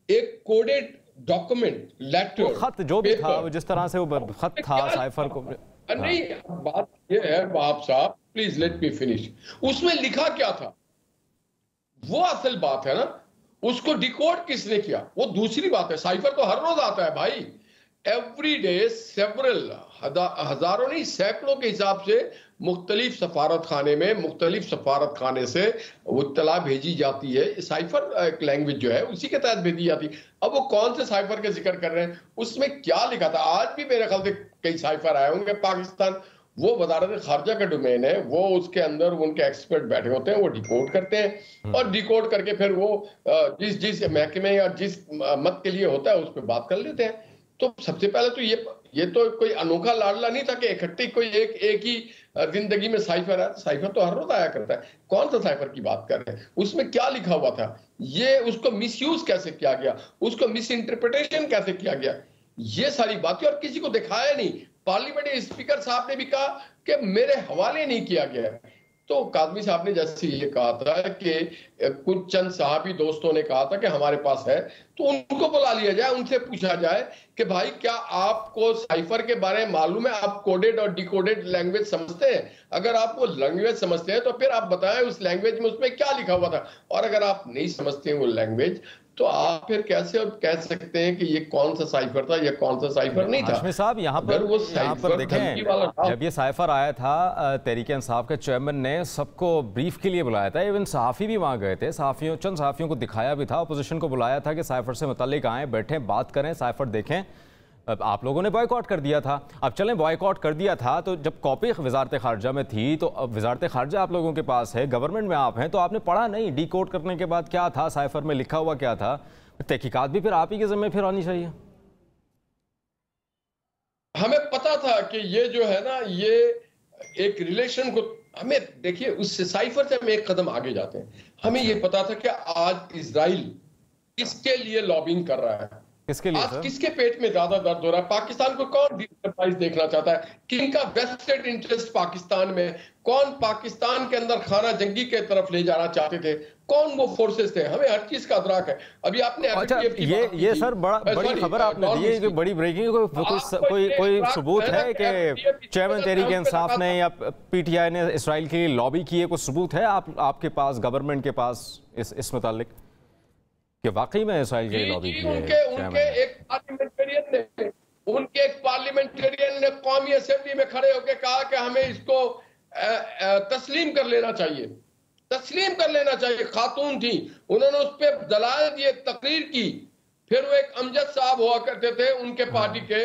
Speaker 5: एक कोडेड डॉक्यूमेंट, लेटर,
Speaker 1: खत जो भी था, जिस तरह से वो खत था साइफर को।
Speaker 5: नहीं, बात ये है वहाब साहब, प्लीज लेट मी फिनिश। उसमें लिखा क्या था वो असल बात है ना, उसको डिकोड किसने किया वो दूसरी बात है। साइफर तो हर रोज आता है भाई, एवरी डे सेवरल, हजारों नहीं सैकड़ों के हिसाब से मुख्तलिफ सफारत खाने में, मुख्तलिफ सफारत खाने से वो इत्तला भेजी जाती है। साइफर एक लैंग्वेज जो है उसी के तहत भेजी जाती है। अब वो कौन से साइफर के जिक्र कर रहे हैं, उसमें क्या लिखा था? आज भी मेरे ख्याल से कई साइफर आए होंगे पाकिस्तान, वो वजारत खारजा का डोमेन है, वो उसके अंदर उनके एक्सपर्ट बैठे होते हैं, वो डिकोड करते हैं और डिकोड करके फिर वो जिस महकमे या जिस मत के लिए होता है उस पर बात कर लेते हैं। तो सबसे पहले तो ये तो कोई अनोखा लाडला नहीं था कि इकट्ठी कोई एक ही जिंदगी में साइफर है। साइफर तो हर रोज आया करता है। कौन सा साइफर की बात कर रहे हैं? उसमें क्या लिखा हुआ था? ये उसको मिसयूज कैसे किया गया, उसको मिस इंटरप्रिटेशन कैसे किया गया, ये सारी बातें और किसी को दिखाया नहीं। पार्लियामेंट स्पीकर साहब ने भी कहा कि मेरे हवाले नहीं किया गया है। तो कादमी साहब ने जैसे ये कहा था कि कुछ चंद साहबी दोस्तों ने कहा था कि हमारे पास है, तो उनको बुला लिया जाए, उनसे पूछा जाए कि भाई क्या आपको साइफर के बारे में मालूम है? आप कोडेड और डिकोडेड लैंग्वेज समझते हैं? अगर आप वो लैंग्वेज समझते हैं तो फिर आप बताएं उस लैंग्वेज में उसमें क्या लिखा हुआ था। और अगर आप नहीं समझते हैं वो लैंग्वेज, तो आप फिर कैसे कह सकते हैं कि ये कौन सा साइफर था या कौन सा साइफर नहीं था?
Speaker 1: हाशमी साहब यहाँ पर देखें, जब ये साइफर आया था तहरीक इंसाफ के चेयरमैन ने सबको ब्रीफ के लिए बुलाया था, इवन सहाफ़ी भी वहाँ गए थे, चंद सहाफ़ियों को दिखाया भी था, अपोजिशन को बुलाया था कि साइफर से मुताल्लिक आएँ, बैठें, बात करें, साइफर देखें। आप लोगों ने बॉयकॉट कर दिया था। अब चलें, बॉयकॉट कर दिया था तो जब कॉपी वजारत खारजा में थी तो अब वजारत खारजा आप लोगों के पास है, गवर्नमेंट में आप हैं, तो आपने पढ़ा नहीं डी कोड करने के बाद क्या था, साइफर में लिखा हुआ क्या था? तहकीकात भी फिर आप ही के ज़िम्मे फिर आनी चाहिए।
Speaker 5: हमें पता था कि ये जो है ना, ये एक रिलेशन को हमें देखिए, उससे साइफर से हम एक कदम आगे जाते हैं। हमें ये पता था कि आज इजराइल किसके लिए लॉबिंग कर रहा है,
Speaker 1: किसके लिए?
Speaker 5: आज किसके पेट में ज्यादा दर्द हो रहा है? पाकिस्तान को कौन डिस्टर्बाइज देखना चाहता है? किनका वेस्टेड इंटरेस्ट पाकिस्तान में? कौन पाकिस्तान के अंदर खाना जंगी के तरफ ले जाना चाहते थे? कौन वो फोर्सेस थे? हमें हर चीज का अदराक है। अभी आपने
Speaker 1: अच्छा, ये सर बड़ी खबर आपने दी है कि बड़ी ब्रेकिंग, कोई सबूत है कि चेयरमैन तहरीक इंसाफ ने या पीटीआई ने इसराइल के लिए लॉबी की है? कोई सबूत है आपके पास, गवर्नमेंट के पास इस मुतालिक कि वाकई में इसराइल के लिए लॉबी की है?
Speaker 5: उनके एक पार्लियामेंटेरियन ने कौमी असेंबली में खड़े होकर कहा कि हमें इसको तस्लीम कर लेना चाहिए, तस्लीम कर लेना चाहिए। खातून थी, उन्होंने उस पर दलाल दिए, तकरीर की। फिर वो एक अमजद साहब हुआ करते थे उनके पार्टी के,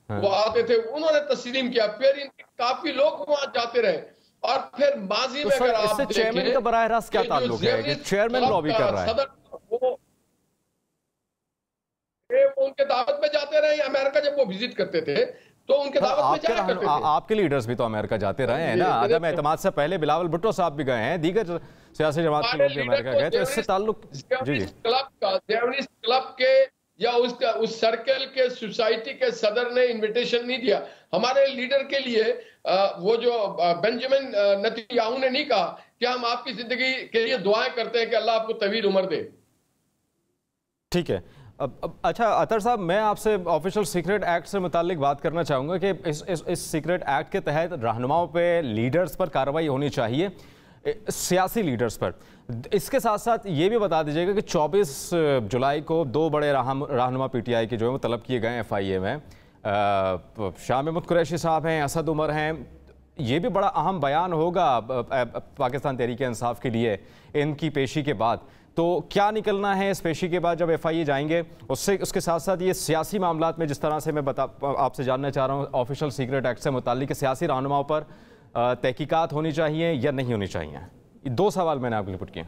Speaker 5: वो आते थे, उन्होंने तस्लीम किया। फिर काफी लोग वहां जाते रहे। और फिर माजी में अगर आप देखें,
Speaker 1: चेयरमैन का बराह रास्त क्या ताल्लुक है कि चेयरमैन लॉबी कर रहा है?
Speaker 5: वो उनके दावत में जाते रहे। अमेरिका जब वो विजिट करते थे तो उनके दावत में जाया करते थे।
Speaker 1: आपके लीडर्स भी तो अमेरिका जाते रहे हैं ना। अदम एतमाद से पहले बिलावल भुट्टो साहब भी गए हैं, दीगर सियासी जमात के लोग भी अमेरिका गए, तो इससे ताल्लुक
Speaker 5: क्लब के या उस सर्कल के सोसाइटी के सदर ने इनविटेशन नहीं दिया। हमारे लीडर के लिए वो जो बेंजामिन नेतन्याहू ने नहीं कहा कि हम आपकी जिंदगी के लिए दुआएं करते हैं कि अल्लाह आपको तवील उम्र दे।
Speaker 1: ठीक है। अच्छा अतर साहब, मैं आपसे ऑफिशियल सीक्रेट एक्ट से मुतालिक बात करना चाहूँगा कि इस सीक्रेट एक्ट के तहत रहनुमाओं पे, लीडर्स पर कार्रवाई होनी चाहिए, सियासी लीडर्स पर। इसके साथ साथ ये भी बता दीजिएगा कि 24 जुलाई को 2 बड़े रहनुमा पीटीआई के जो है वो तलब किए गए FIA में। शाह महमूद कुरैशी साहब हैं, असद उमर हैं। ये भी बड़ा अहम बयान होगा पाकिस्तान तहरीक इंसाफ के लिए इनकी पेशी के बाद। तो क्या निकलना है इस पेशी के बाद जब FIA जाएंगे? उसके साथ साथ ये सियासी मामलात में, जिस तरह से मैं आपसे जानना चाह रहा हूँ ऑफिशियल सीक्रेट एक्ट से मुताल्लिक, सियासी रहनुमाओं पर तहकीकात होनी चाहिए या नहीं होनी चाहिए? ये 2 सवाल मैंने आपके लिए पुट किए।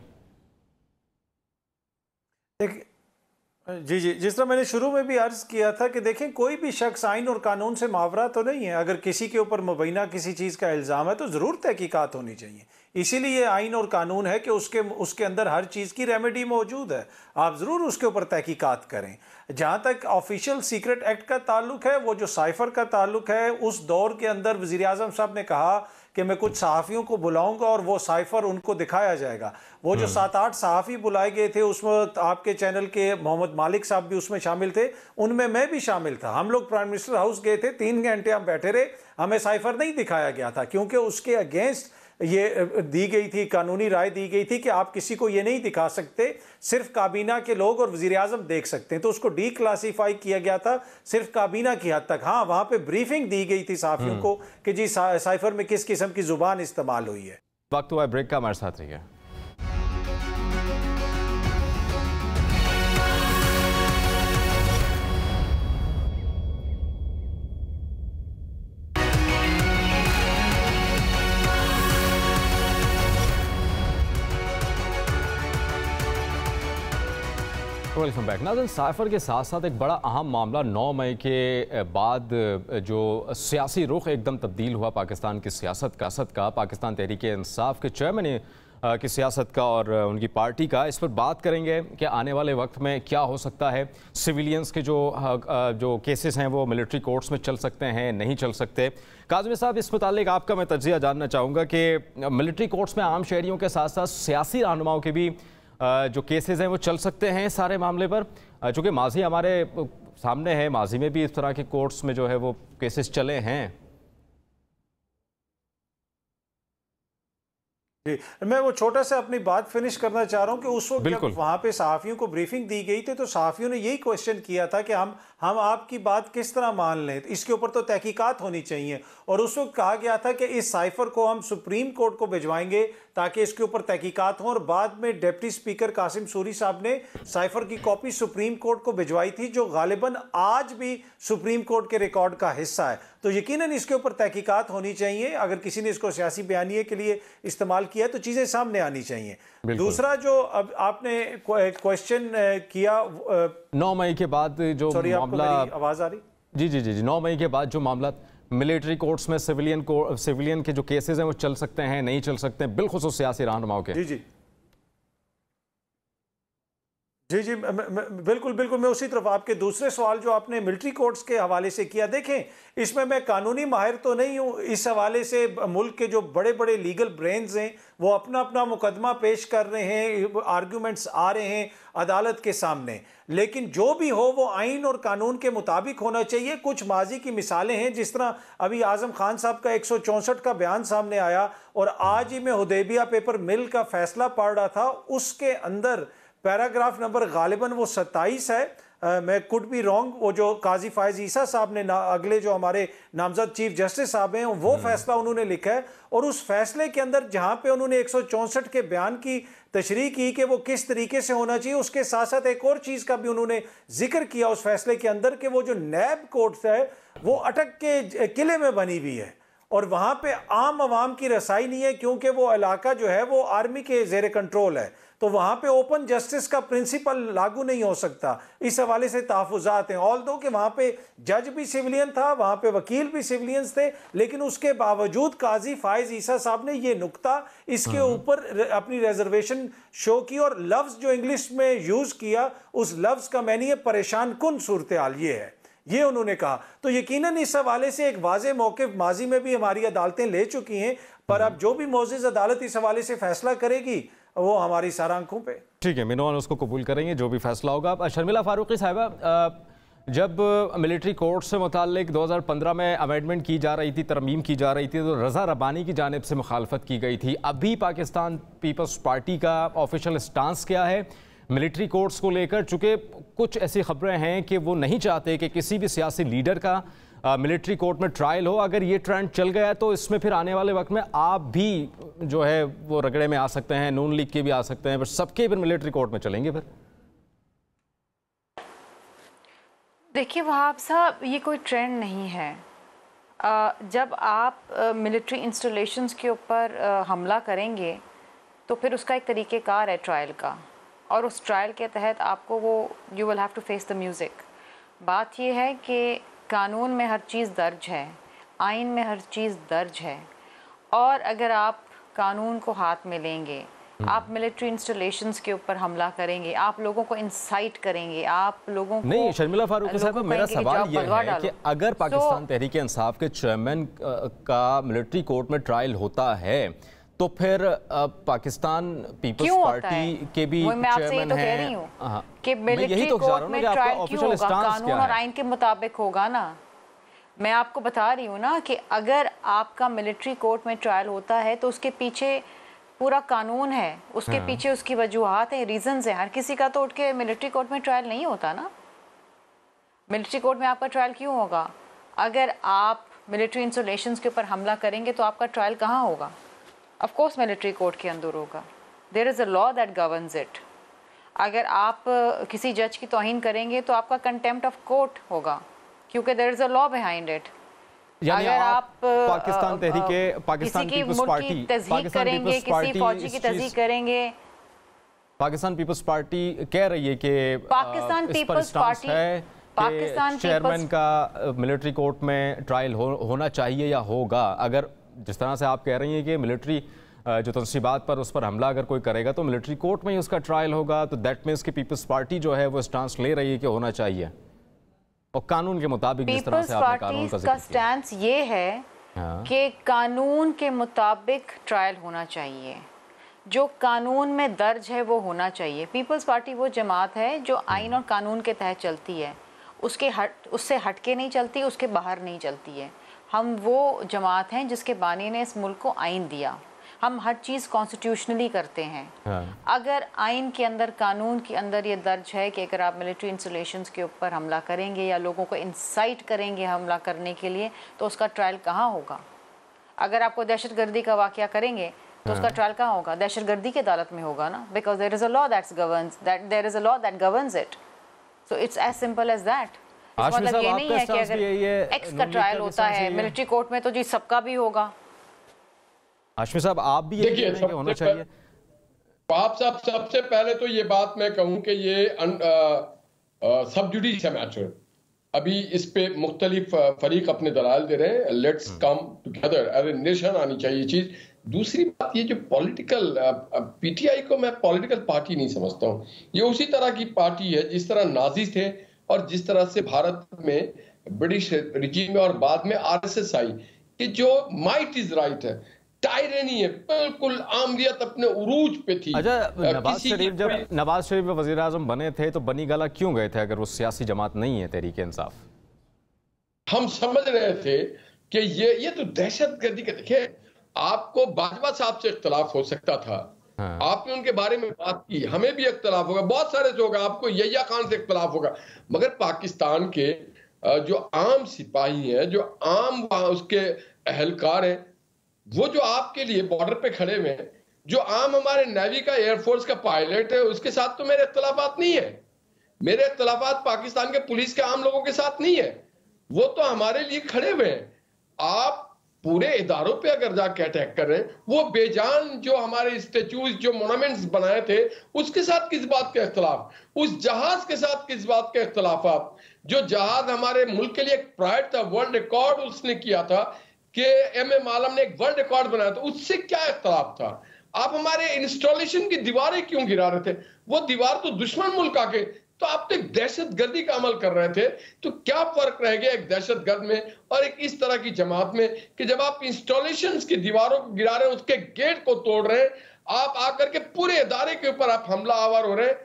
Speaker 6: जी, जिस तरह मैंने शुरू में भी अर्ज़ किया था कि देखें, कोई भी शख्स आइन और कानून से मावरा तो नहीं है। अगर किसी के ऊपर मुबैना किसी चीज़ का इल्ज़ाम है तो ज़रूर तहकीकात होनी चाहिए। इसीलिए आइन और कानून है कि उसके अंदर हर चीज़ की रेमेडी मौजूद है। आप ज़रूर उसके ऊपर तहकीकात करें। जहाँ तक ऑफिशियल सीक्रेट एक्ट का ताल्लुक है, वो जो साइफर का ताल्लुक है, उस दौर के अंदर वज़ीर आज़म साहब ने कहा कि मैं कुछ सहाफ़ियों को बुलाऊंगा और वो साइफर उनको दिखाया जाएगा। वो जो 7-8 सहाफ़ी बुलाए गए थे, उसमें आपके चैनल के मोहम्मद मालिक साहब भी उसमें शामिल थे, उनमें मैं भी शामिल था। हम लोग प्राइम मिनिस्टर हाउस गए थे, 3 घंटे हम बैठे रहे, हमें साइफर नहीं दिखाया गया था क्योंकि उसके अगेंस्ट ये दी गई थी, कानूनी राय दी गई थी कि आप किसी को ये नहीं दिखा सकते, सिर्फ काबीना के लोग और वज़ीर आज़म देख सकते हैं। तो उसको डी क्लासीफाई किया गया था सिर्फ काबीना की हद तक। हाँ, वहाँ पे ब्रीफिंग दी गई थी सहाफ़ियों को कि जी साइफर में किस किस्म की ज़ुबान इस्तेमाल हुई है।
Speaker 1: वक्त हुआ ब्रेक का, हमारे साथ रहिए। Welcome back. नाज़रीन, साइफर के साथ साथ एक बड़ा अहम मामला 9 मई के बाद जो सियासी रुख एकदम तब्दील हुआ पाकिस्तान की सियासत का पाकिस्तान तहरीक इंसाफ के चेयरमैन की सियासत का और उनकी पार्टी का, इस पर बात करेंगे कि आने वाले वक्त में क्या हो सकता है। सिविलियंस के जो केसेस हैं वो मिलिट्री कोर्ट्स में चल सकते हैं, नहीं चल सकते। काज़मी साहब, इस मुतालिक आपका मैं तज्ज़िया जानना चाहूँगा कि मिलिट्री कोर्ट्स में आम शहरियों के साथ साथ सियासी रहनुमाओं के भी जो केसेस हैं वो चल सकते हैं सारे मामले पर, चूँकि माजी हमारे सामने है, माजी में भी इस तरह के कोर्ट्स में जो है वो केसेस चले हैं।
Speaker 6: जी, मैं वो छोटा सा अपनी बात फिनिश करना चाह रहा हूँ कि उस वक्त जब वहाँ पे सहाफ़ियों को ब्रीफिंग दी गई थी तो सहाफ़ियों ने यही क्वेश्चन किया था कि हम आपकी बात किस तरह मान लें, इसके ऊपर तो तहकीकात होनी चाहिए। और उस वक्त कहा गया था कि इस साइफर को हम सुप्रीम कोर्ट को भिजवाएंगे ताकि इसके ऊपर तहकीकात हों। और बाद में डिप्टी स्पीकर कासिम सूरी साहब ने साइफर की कॉपी सुप्रीम कोर्ट को भिजवाई थी, जो गालिबन आज भी सुप्रीम कोर्ट के रिकॉर्ड का हिस्सा है। तो यकीनन इसके ऊपर तहकीकात होनी चाहिए। अगर किसी ने इसको सियासी बयानिए के लिए इस्तेमाल किया है तो चीज़ें सामने आनी चाहिए। दूसरा जो अब आपने क्वेश्चन किया
Speaker 1: 9 मई के बाद जो मामला,
Speaker 6: आवाज़ आ रही?
Speaker 1: जी 9 मई के बाद जो मामला मिलिट्री कोर्ट्स में सिविलियन के जो केसेस हैं वो चल सकते हैं, नहीं चल सकते हैं, बिलखुसूस सियासी रहनुमाओं के।
Speaker 6: जी बिल्कुल मैं उसी तरफ आपके दूसरे सवाल जो आपने मिलिट्री कोर्ट्स के हवाले से किया, देखें इसमें मैं कानूनी माहिर तो नहीं हूँ। इस हवाले से मुल्क के जो बड़े बड़े लीगल ब्रेन्स हैं वो अपना अपना मुकदमा पेश कर रहे हैं, आर्गूमेंट्स आ रहे हैं अदालत के सामने। लेकिन जो भी हो वो आइन और कानून के मुताबिक होना चाहिए। कुछ माजी की मिसालें हैं, जिस तरह अभी आज़म खान साहब का 164 का बयान सामने आया और आज ही मैं हुदैबिया पेपर मिल का फैसला पढ़ रहा था, उसके अंदर पैराग्राफ नंबर गालिबन वो 27 है, मैं कुड बी रॉन्ग, वो जो काजी फायज ईसा साहब ने अगले जो हमारे नामजद चीफ जस्टिस साहब हैं वो फैसला उन्होंने लिखा है। और उस फैसले के अंदर जहाँ पे उन्होंने 164 के बयान की तशरीह की कि वो किस तरीके से होना चाहिए, उसके साथ साथ एक और चीज़ का भी उन्होंने जिक्र किया उस फैसले के अंदर कि वो जो नैब कोर्ट है वो अटक के किले में बनी हुई है और वहाँ पे आम आवाम की रसाई नहीं है, क्योंकि वो इलाका जो है वो आर्मी के जेर कंट्रोल है। तो वहाँ पे ओपन जस्टिस का प्रिंसिपल लागू नहीं हो सकता। इस हवाले से तहफ़्फ़ुज़ात हैं। ऑल दो कि वहाँ पे जज भी सिविलियन था, वहाँ पे वकील भी सिविलियंस थे, लेकिन उसके बावजूद काजी फायज ईसा साहब ने ये नुक्ता इसके ऊपर अपनी रिजर्वेशन शो की और लफ्ज़ जो इंग्लिश में यूज़ किया उस लफ्ज़ का मैंने ये परेशान कुन सूरत हाल ये है, ये उन्होंने कहा। तो यकीनन इस हवाले से एक वाज़े मौक़िफ़ माजी में भी हमारी अदालतें ले चुकी हैं, पर अब जो भी मोअज़्ज़िज़ अदालत इस हवाले से फैसला करेगी वो हमारी सारा आंखों पे। ठीक
Speaker 1: है, मिनोन उसको कबूल करेंगे जो भी फैसला होगा। शर्मिला फारूकी साहिबा, जब मिलिट्री कोर्ट से मुताल्लिक 2015 में अमेंडमेंट की जा रही थी, तरमीम की जा रही थी, तो रज़ा रब्बानी की जानिब से मुखालफत की गई थी। अभी पाकिस्तान पीपल्स पार्टी का ऑफिशियल स्टांस क्या है मिलिट्री कोर्ट्स को लेकर? चूँकि कुछ ऐसी खबरें हैं कि वो नहीं चाहते कि किसी भी सियासी लीडर का मिलिट्री कोर्ट में ट्रायल हो। अगर ये ट्रेंड चल गया तो इसमें फिर आने वाले वक्त में आप भी जो है वो रगड़े में आ सकते हैं, नून लीग के भी आ सकते हैं, पर सबके फिर मिलिट्री कोर्ट में चलेंगे। फिर
Speaker 7: देखिए वहाब साहब, ये कोई ट्रेंड नहीं है। जब आप मिलिट्री इंस्टॉलेशंस के ऊपर हमला करेंगे तो फिर उसका एक तरीक़ेकार है ट्रायल का, और उस ट्रायल के तहत आपको वो you will have to face the music. बात ये है कि कानून में हर चीज़ दर्ज है, आइन में हर चीज़ दर्ज है, और अगर आप कानून को हाथ में लेंगे, आप मिलिट्री इंस्टॉलेशंस के ऊपर हमला करेंगे, आप लोगों को इंसाइट करेंगे, आप लोगों को
Speaker 1: नहीं। शर्मिला फारूकी साहब, मेरा सवाल ये है कि अगर पाकिस्तान तहरीक इंसाफ के चेयरमैन का मिलिट्री कोर्ट में ट्रायल होता है तो फिर पाकिस्तान पीपल्स पार्टी के भी चेयरमैन हैं
Speaker 7: कि मिलिट्री कोर्ट में ट्रायल क्यों होगा? कानून और आइन के मुताबिक होगा ना। मैं आपको बता रही हूँ ना कि अगर आपका मिलिट्री कोर्ट में ट्रायल होता है तो उसके पीछे पूरा कानून है, उसके पीछे उसकी वजूहात हैं, रीजंस हैं। हर किसी का तो उठ के मिलिट्री कोर्ट में ट्रायल नहीं होता ना। मिलिट्री कोर्ट में आपका ट्रायल क्यों होगा? अगर आप मिलिट्री इंस्टॉलेशंस के ऊपर हमला करेंगे तो आपका ट्रायल कहाँ होगा? ऑफ कोर्स मिलिट्री कोर्ट के अंदर होगा। There is a law that governs it. अगर आप किसी जज की तौहीन करेंगे तो आपका कंटेम्प्ट ऑफ कोर्ट होगा, क्योंकि there is a law behind it.
Speaker 1: अगर आप पाकिस्तान तहरीके पाकिस्तान
Speaker 7: किसी की मुल्क की तस्दीक करेंगे, किसी फौजी की तस्दीक करेंगे,
Speaker 1: पाकिस्तान पीपल्स पार्टी कह रही है कि
Speaker 7: पाकिस्तान पीपल्स पार्टी
Speaker 1: है कि चेयरमैन का मिलिट्री कोर्ट में ट्रायल होना चाहिए या होगा। अगर जिस तरह से आप कह रही हैं कि मिलिट्री जो तंसीबात पर उस पर हमला अगर कोई करेगा तो मिलिट्री कोर्ट में ही उसका ट्रायल होगा, तो दैट मीन्स कि पीपल्स पार्टी जो है वो स्टांस ले रही है कि होना चाहिए और कानून के मुताबिक जिस तरह से आपने कानून का जिक्र किया।
Speaker 7: स्टैंस ये है कि कानून के मुताबिक ट्रायल होना चाहिए, जो कानून में दर्ज है वो होना चाहिए। पीपल्स पार्टी वो जमात है जो आइन और कानून के तहत चलती है, उससे हटके नहीं चलती, उसके बाहर नहीं चलती है। हम वो जमात हैं जिसके बानी ने इस मुल्क को आइन दिया। हम हर चीज़ कॉन्स्टिट्यूशनली करते हैं। अगर आइन के अंदर, कानून के अंदर ये दर्ज है कि अगर आप मिलिट्री इंस्टॉलेशंस के ऊपर हमला करेंगे या लोगों को इंसाइट करेंगे हमला करने के लिए, तो उसका ट्रायल कहाँ होगा? अगर आपको दहशतगर्दी का वाक़या करेंगे तो उसका ट्रायल कहाँ होगा? दहशतगर्दी की अदालत में होगा ना, because there is a law that governs it. So it's as simple as that. मतलब ये नहीं है कि अगर एक्स का ट्रायल होता है मिलिट्री कोर्ट में तो जी सबका भी होगा।
Speaker 1: हाशमी साहब, आप भी ये होना चाहिए।
Speaker 5: आप साहब, सबसे पहले तो ये बात मैं कहूं कि ये सब जुडिस है मैटर। अभी इस पे मुख्तलिफ फरीक अपने दलाल दे रहे हैं। Let's come together as a nation आनी चाहिए चीज। दूसरी बात, ये जो पॉलिटिकल पीटीआई को मैं पॉलिटिकल पार्टी नहीं समझता हूँ। ये उसी तरह की पार्टी है जिस तरह नाजी थे और जिस तरह से भारत में ब्रिटिश रिजीम में और बाद में आरएसएस आई, कि जो माइट इज राइट है, टायरेनी है, बिल्कुल आमरियत अपने उरूज पे थी।
Speaker 1: अच्छा, नवाज शरीफ वजीर आजम बने थे तो बनी गला क्यों गए थे अगर वो सियासी जमात नहीं है तहरीक इंसाफ?
Speaker 5: हम समझ रहे थे कि ये तो दहशतगर्दी के। देखिए, आपको बाजवा साहब से इख्तलाफ हो सकता था, आपने उनके बारे में बात की, हमें भी इख्तलाफ होगा, बहुत सारे से होगा, आपको यहिया खान से इख्तलाफ होगा, मगर पाकिस्तान के जो आम सिपाही हैं, जो आम उसके अहलकार हैं, वो जो आपके लिए बॉर्डर पे खड़े हुए हैं, जो आम हमारे नेवी का, एयरफोर्स का पायलट है, उसके साथ तो मेरे इख्तलाफात नहीं है। मेरे इख्तलाफात पाकिस्तान के पुलिस के आम लोगों के साथ नहीं है, वो तो हमारे लिए खड़े हुए हैं। आप पूरे इदारों पे अगर जाके अटैक कर रहे हैं, वो बेजान जो हमारे स्टेच्यूज, जो मोनूमेंट्स बनाए थे, उसके साथ किस बात का इख्तलाफ? उस जहाज के साथ किस बात के इख्तलाफात? जो जहाज हमारे मुल्क के लिए एक प्राइड था, वर्ल्ड रिकॉर्ड उसने किया था कि एम आलम ने एक वर्ल्ड रिकॉर्ड बनाया था, उससे क्या इख्तलाफ था? आप हमारे इंस्टॉलेशन की दीवारें क्यों गिरा रहे थे? वो दीवार तो दुश्मन मुल्क आके, तो आप तो एक दहशतगर्दी का अमल कर रहे थे। तो क्या फर्क रह गया एक दहशतगर्द में और एक इस तरह की जमात में, कि जब आप इंस्टॉलेशंस की दीवारों को गिरा रहे हैं, उसके गेट को तोड़ रहे हैं, आप आकर के पूरे इदारे के ऊपर आप हमला आवर हो रहे हैं।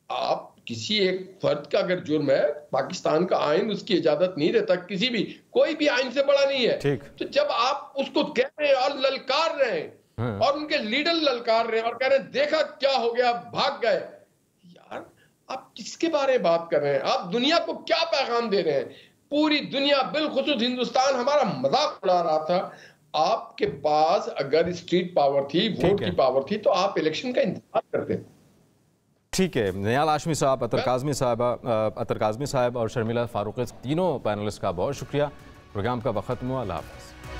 Speaker 5: आप किसी एक फर्द का अगर जुर्म है, पाकिस्तान का आइन उसकी इजाजत नहीं देता, किसी भी, कोई भी आइन से बड़ा नहीं है। तो जब आप उसको कह रहे हैं और ललकार रहे हैं और उनके लीडर ललकार रहे हैं और कह रहे हैं देखा क्या हो गया, भाग गए, यार आप किसके बारे में बात कर रहे हैं? आप दुनिया को क्या पैगाम दे रहे हैं? पूरी दुनिया, बिलखुसूस हिंदुस्तान हमारा मजाक उड़ा रहा था। आपके पास अगर स्ट्रीट पावर थी, वोट की पावर थी, तो आप इलेक्शन का इंतजार करते।
Speaker 1: ठीक है, निहाल हाशमी साहब, अतर काज़मी साहब और शर्मिला फारूकी, तीनों पैनलिस्ट का बहुत शुक्रिया। प्रोग्राम का वक्त हुआ। अल्लाह हाफ़िज़।